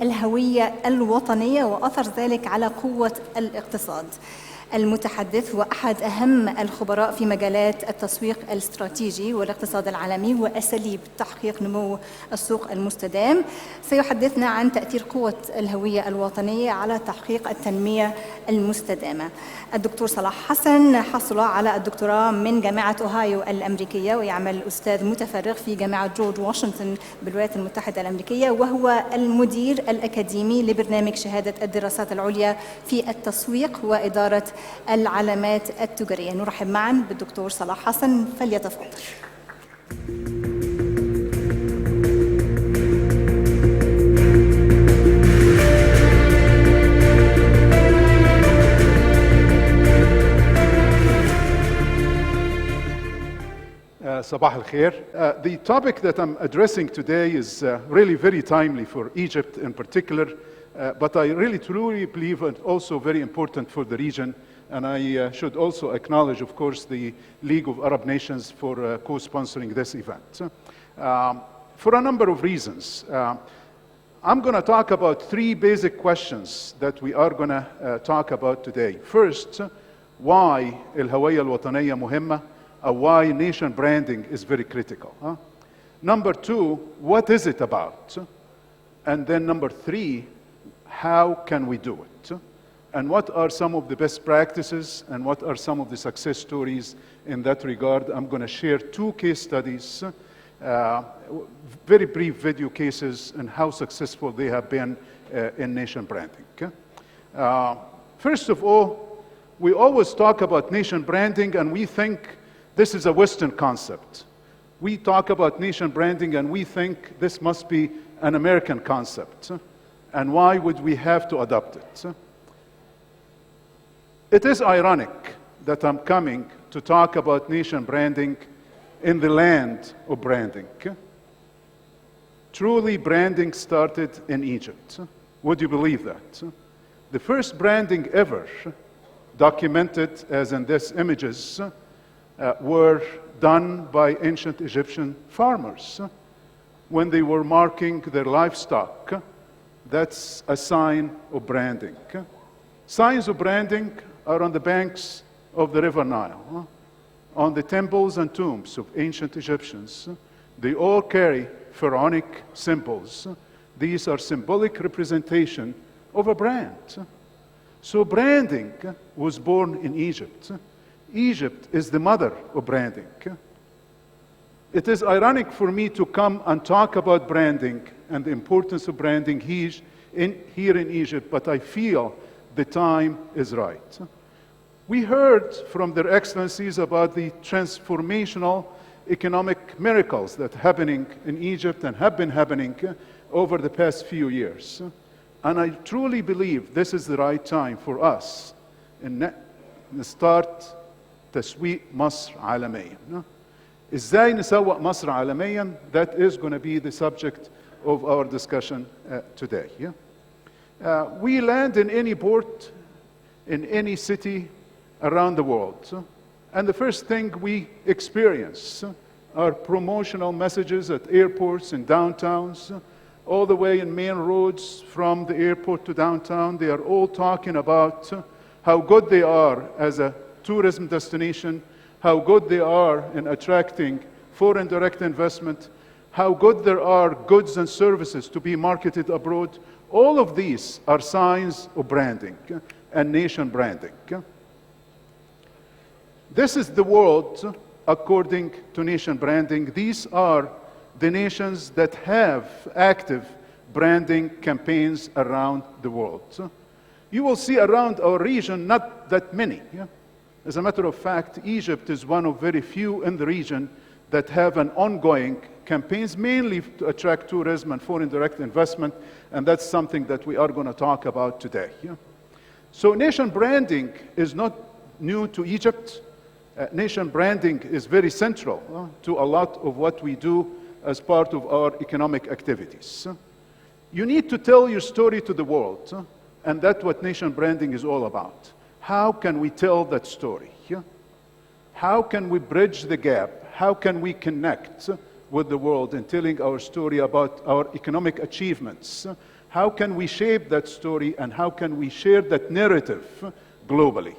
الهوية الوطنية وأثر ذلك على قوة الاقتصاد. المتحدث هو أحد أهم الخبراء في مجالات التسويق الاستراتيجي والاقتصاد العالمي وأساليب تحقيق نمو السوق المستدام. سيحدثنا عن تأثير قوة الهوية الوطنية على تحقيق التنمية المستدامة. الدكتور صلاح حسن حصل على الدكتوراه من جامعة أوهايو الأمريكية، ويعمل أستاذ متفرغ في جامعة جورج واشنطن بالولايات المتحدة الأمريكية، وهو المدير الأكاديمي لبرنامج شهادة الدراسات العليا في التسويق وإدارة العلامات التجارية. نرحب معا بالدكتور صلاح حسن، فليتفضل. Sabah al-Khair. The topic that I'm addressing today is really very timely for Egypt in particular, but I really truly believe it's also very important for the region. And I should also acknowledge, of course, the League of Arab Nations for co-sponsoring this event. For a number of reasons. I'm going to talk about three basic questions that we are going to talk about today. First, why الهوية الوطنية مهمة? Why nation branding is very critical. Number two, what is it about? And then number three, how can we do it? And what are some of the best practices and what are some of the success stories in that regard? I'm going to share two case studies, very brief video cases, and how successful they have been in nation branding. First of all, we always talk about nation branding and we think this is a Western concept. We talk about nation branding and we think this must be an American concept. And why would we have to adopt it? It is ironic that I'm coming to talk about nation branding in the land of branding. Truly, branding started in Egypt. Would you believe that? The first branding ever documented, as in these images, were done by ancient Egyptian farmers when they were marking their livestock. That's a sign of branding. Signs of branding are on the banks of the River Nile, on the temples and tombs of ancient Egyptians. They all carry pharaonic symbols. These are symbolic representation of a brand. So branding was born in Egypt. Egypt is the mother of branding. It is ironic for me to come and talk about branding and the importance of branding here in Egypt, but I feel the time is right. We heard from their excellencies about the transformational economic miracles that are happening in Egypt and have been happening over the past few years. And I truly believe this is the right time for us to start تسويق مصر عالميا. إزاي نسوق مصر عالميا? That is going to be the subject of our discussion today. We land in any port, in any city around the world. And the first thing we experience are promotional messages at airports and downtowns, all the way in main roads from the airport to downtown. They are all talking about how good they are as a tourism destination, how good they are in attracting foreign direct investment, how good there are goods and services to be marketed abroad. All of these are signs of branding and nation branding. This is the world according to nation branding. These are the nations that have active branding campaigns around the world. You will see around our region not that many. As a matter of fact, Egypt is one of very few in the region that have an ongoing campaigns, mainly to attract tourism and foreign direct investment, and that's something that we are going to talk about today. So nation branding is not new to Egypt. Nation branding is very central to a lot of what we do as part of our economic activities. You need to tell your story to the world, and that's what nation branding is all about. How can we tell that story? How can we bridge the gap? How can we connect with the world in telling our story about our economic achievements, How can we shape that story, and how can we share that narrative globally?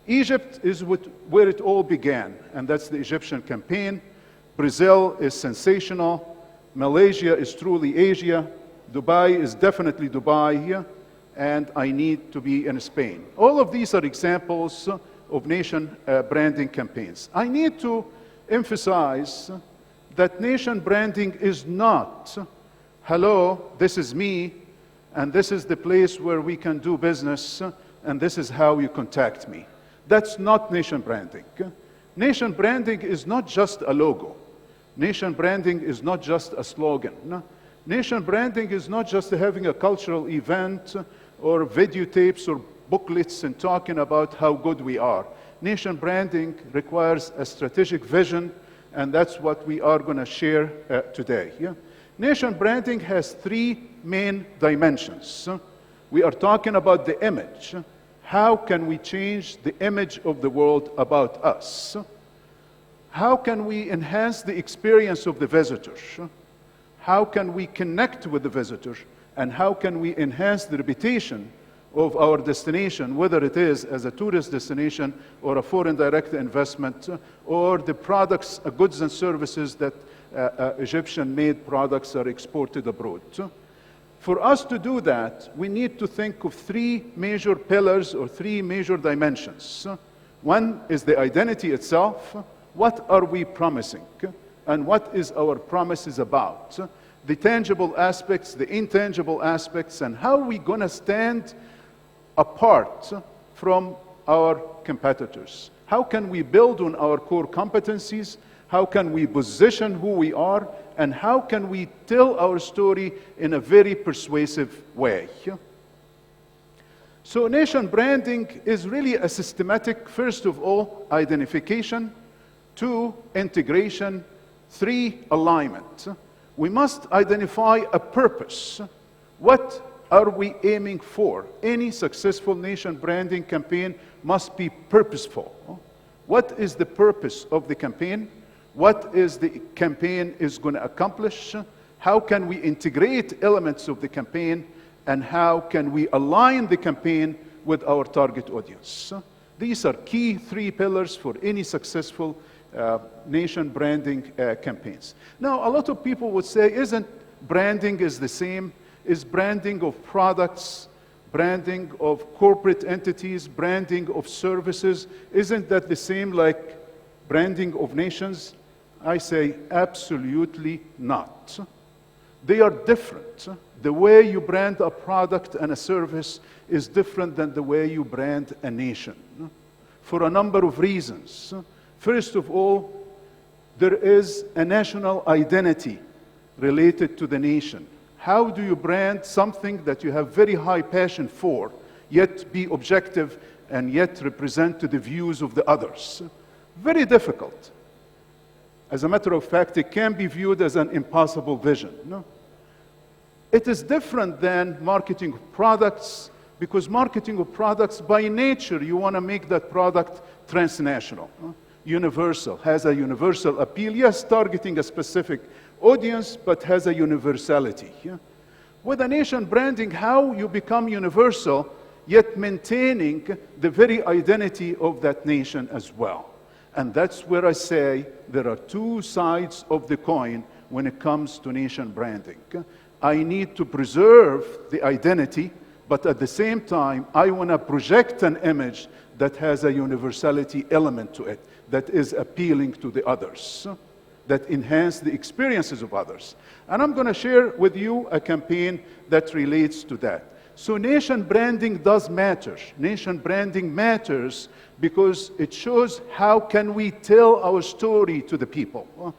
Egypt is where it all began, and that's the Egyptian campaign. Brazil is sensational. Malaysia is truly Asia. Dubai is definitely Dubai here. And I need to be in Spain. All of these are examples of nation branding campaigns. I need to emphasize that nation branding is not, hello, this is me, and this is the place where we can do business, and this is how you contact me. That's not nation branding. Nation branding is not just a logo. Nation branding is not just a slogan. No. Nation branding is not just having a cultural event or videotapes or booklets and talking about how good we are. Nation branding requires a strategic vision, and that's what we are going to share today. Nation branding has three main dimensions. We are talking about the image. How can we change the image of the world about us? How can we enhance the experience of the visitor? How can we connect with the visitor? And how can we enhance the reputation of our destination, whether it is as a tourist destination or a foreign direct investment, or the products, goods and services that Egyptian-made products are exported abroad. For us to do that, we need to think of three major pillars or three major dimensions. One is the identity itself. What are we promising? And what is our promises about? The tangible aspects, the intangible aspects, and how are we going to stand apart from our competitors? How can we build on our core competencies? How can we position who we are? And how can we tell our story in a very persuasive way? So nation branding is really a systematic, first of all, identification, 2, integration, 3, alignment. We must identify a purpose. What are we aiming for? Any successful nation branding campaign must be purposeful. What is the purpose of the campaign? What is the campaign is going to accomplish? How can we integrate elements of the campaign? And how can we align the campaign with our target audience? These are key 3 pillars for any successful nation branding campaigns. Now, a lot of people would say, isn't branding is the same? Is branding of products, branding of corporate entities, branding of services, isn't that the same like branding of nations? I say absolutely not. They are different. The way you brand a product and a service is different than the way you brand a nation, for a number of reasons. First of all, there is a national identity related to the nation. How do you brand something that you have very high passion for, yet be objective and yet represent to the views of the others? Very difficult. As a matter of fact, it can be viewed as an impossible vision. No? It is different than marketing of products, because marketing of products, by nature, you want to make that product transnational, universal, has a universal appeal. Yes, targeting a specific audience, but has a universality. With a nation branding, how you become universal, yet maintaining the very identity of that nation as well. And that's where I say there are 2 sides of the coin when it comes to nation branding. I need to preserve the identity, but at the same time, I want to project an image that has a universality element to it, that is appealing to the others, that enhance the experiences of others. And I'm going to share with you a campaign that relates to that. So nation branding does matter. Nation branding matters because it shows how can we tell our story to the people.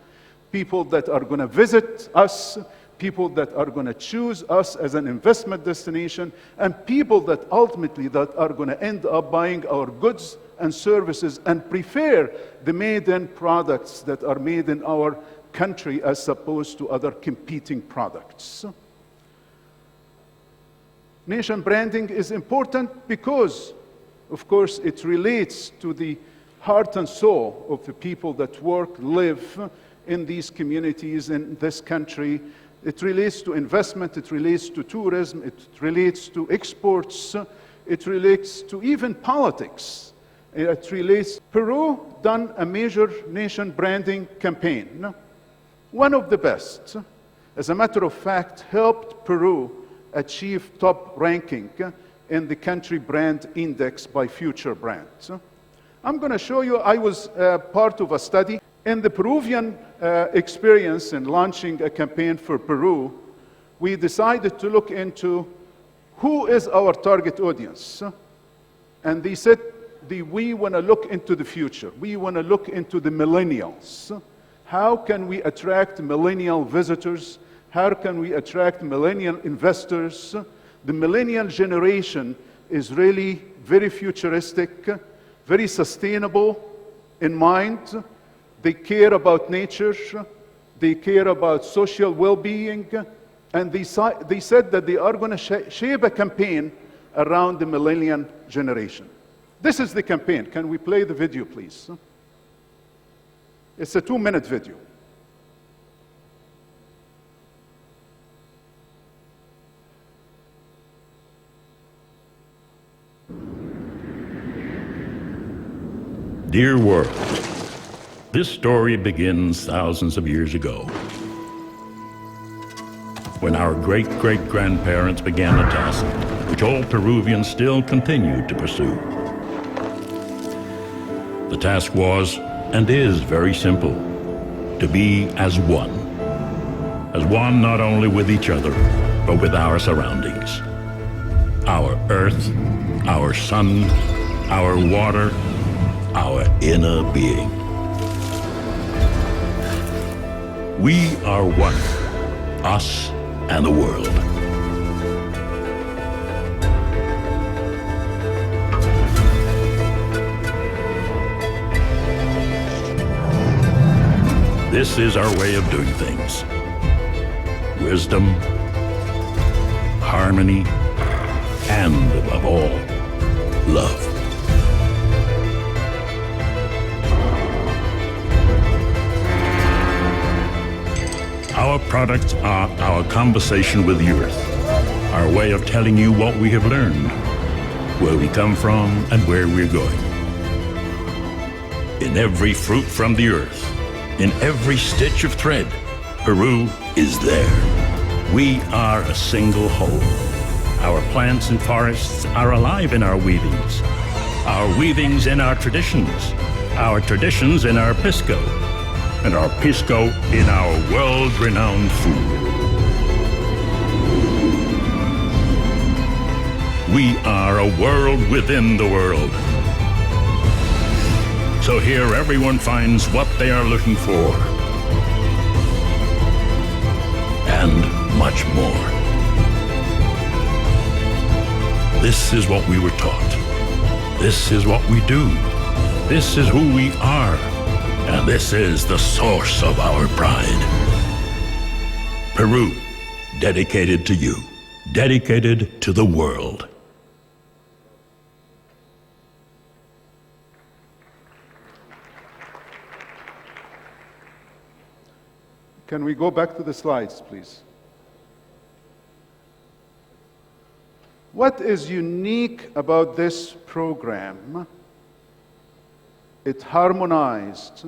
People that are going to visit us, people that are going to choose us as an investment destination, and people that ultimately that are going to end up buying our goods and services and prefer the made-in products that are made in our country as opposed to other competing products. Nation branding is important because, of course, it relates to the heart and soul of the people that work, live in these communities, in this country, It relates to investment, it relates to tourism, it relates to exports, it relates to even politics. It relates. Peru done a major nation branding campaign, one of the best. As a matter of fact, helped Peru achieve top ranking in the country brand index by Future Brands. I'm going to show you, I was part of a study. In the Peruvian experience in launching a campaign for Peru, we decided to look into who is our target audience. And they said, we want to look into the future. We want to look into the millennials. How can we attract millennial visitors? How can we attract millennial investors? The millennial generation is really very futuristic, very sustainable in mind. They care about nature, they care about social well-being, and they said that they are going to shape a campaign around the millennial generation. This is the campaign. Can we play the video, please? It's a 2-minute video. Dear world, this story begins thousands of years ago, when our great-great-grandparents began a task which all Peruvians still continue to pursue. The task was, and is, very simple: to be as one not only with each other, but with our surroundings. Our earth, our sun, our water, our inner being. We are one, us and the world. This is our way of doing things. Wisdom, harmony, and above all, love. Our products are our conversation with the earth, our way of telling you what we have learned, where we come from and where we're going. In every fruit from the earth, in every stitch of thread, Peru is there. We are a single whole. Our plants and forests are alive in our weavings in our traditions in our pisco, and our pisco in our world-renowned food. We are a world within the world. So here everyone finds what they are looking for, and much more. This is what we were taught. This is what we do. This is who we are. And this is the source of our pride. Peru, dedicated to you, dedicated to the world. Can we go back to the slides, please? What is unique about this program? It harmonized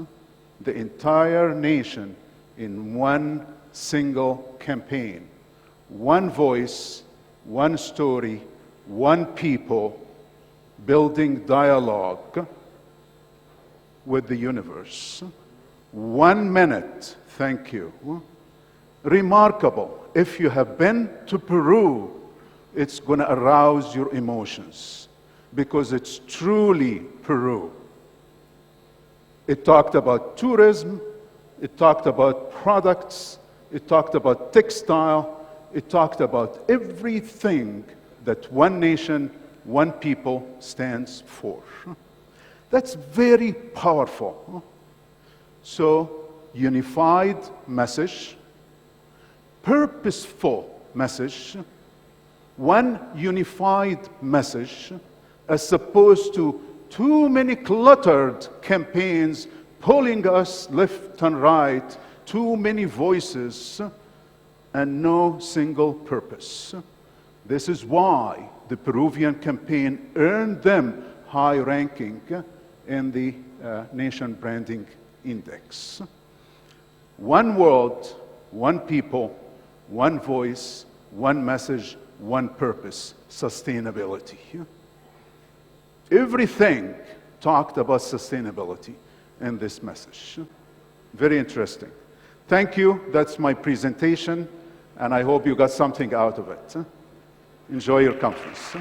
the entire nation in one single campaign. One voice, one story, one people, building dialogue with the universe. 1 minute, thank you. Remarkable. If you have been to Peru, it's going to arouse your emotions because it's truly Peru. It talked about tourism, it talked about products, it talked about textile, it talked about everything that one nation, one people stands for. That's very powerful. So, unified message, purposeful message, one unified message, as opposed to too many cluttered campaigns pulling us left and right, too many voices. and no single purpose. This is why the Peruvian campaign earned them high ranking in the Nation Branding Index. One world, one people, one voice, one message, one purpose, sustainability. Everything talked about sustainability in this message. Very interesting. Thank you. That's my presentation, and I hope you got something out of it. Enjoy your conference.